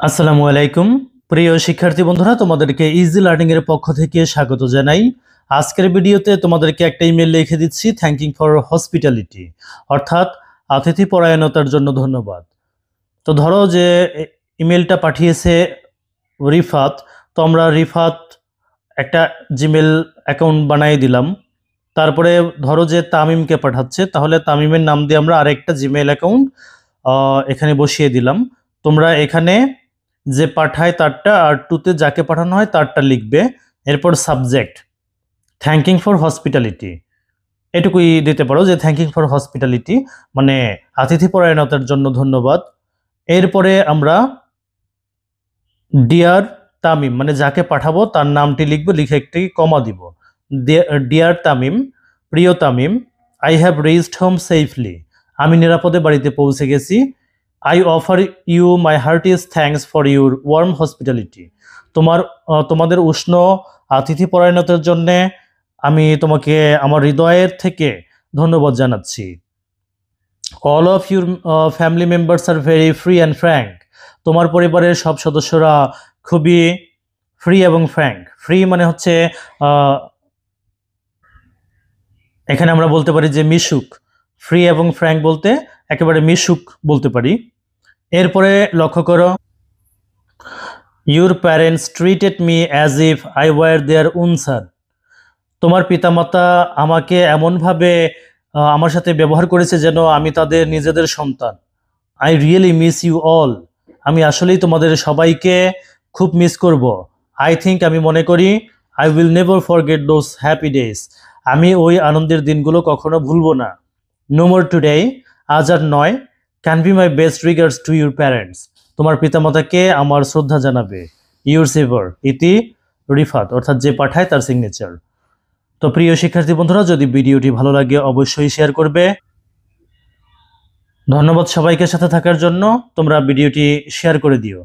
আসসালামু আলাইকুম প্রিয় শিক্ষার্থী বন্ধুরা, তোমাদেরকে ইজি লার্নিং এর পক্ষ থেকে স্বাগত জানাই। আজকের ভিডিওতে তোমাদেরকে একটা ইমেল লিখে দিচ্ছি, থ্যাঙ্কিং ফর হসপিটালিটি, অর্থাৎ আতিথি পরায়ণতার জন্য ধন্যবাদ। তো ধরো যে ইমেলটা পাঠিয়েছে রিফাত, তো আমরা রিফাত একটা জিমেল অ্যাকাউন্ট বানিয়ে দিলাম। তারপরে ধরো যে তামিমকে পাঠাচ্ছে, তাহলে তামিমের নাম দিয়ে আমরা আরেকটা জিমেল অ্যাকাউন্ট এখানে বসিয়ে দিলাম। তোমরা এখানে যে পাঠায় তারটা আর টুতে যাকে পাঠানো হয় তারটা লিখবে। এরপর সাবজেক্ট থ্যাঙ্কিং ফর হসপিটালিটি, এটুকুই দিতে পারো যে থ্যাঙ্কিং ফর হসপিটালিটি মানে আতিথি পরায়ণতার জন্য ধন্যবাদ। এরপরে আমরা ডিয়ার তামিম মানে যাকে পাঠাবো তার নামটি লিখবো, লিখে একটি কমা দিব। ডিয়ার তামিম, প্রিয় Tamim, I have reached home safely, আমি নিরাপদে বাড়িতে পৌঁছে গেছি। I offer you my heartiest thanks for your warm hospitality, তোমাদের উষ্ণ আতিথি পরায়ণতার জন্যে আমি তোমাকে আমার হৃদয়ের থেকে ধন্যবাদ জানাচ্ছি। All of your family members are very free and frank, তোমার পরিবারের সব সদস্যরা খুবই ফ্রি এবং ফ্র্যাঙ্ক। ফ্রি মানে হচ্ছে এখানে আমরা বলতে পারি যে মিশুক, ফ্রি এবং ফ্র্যাঙ্ক বলতে একেবারে মিশুক বলতে পারি। এরপরে লক্ষ্য করো, your parents treated me as if I were their own son, তোমার পিতামাতা আমাকে এমনভাবে আমার সাথে ব্যবহার করেছে যেন আমি তাদের নিজেদের সন্তান। I really miss you all, আমি আসলেই তোমাদের সবাইকে খুব মিস করব। আই থিঙ্ক, আমি মনে করি, I will never forget those happy days, আমি ওই আনন্দের দিনগুলো কখনো ভুলবো না। নো মোর টুডে, আজ আর নয়। Can be my best regards to your parents, তোমার পিতামাতাকে আমার শ্রদ্ধা জানাবে। ইউর সেভার, ইতি রিফাত, অর্থাৎ যে পাঠায় তার সিগনেচার। তো প্রিয় শিক্ষার্থী বন্ধুরা, যদি ভিডিওটি ভালো লাগে অবশ্যই শেয়ার করবে। ধন্যবাদ সবাইকে সাথে থাকার জন্য, তোমরা ভিডিওটি শেয়ার করে দিও।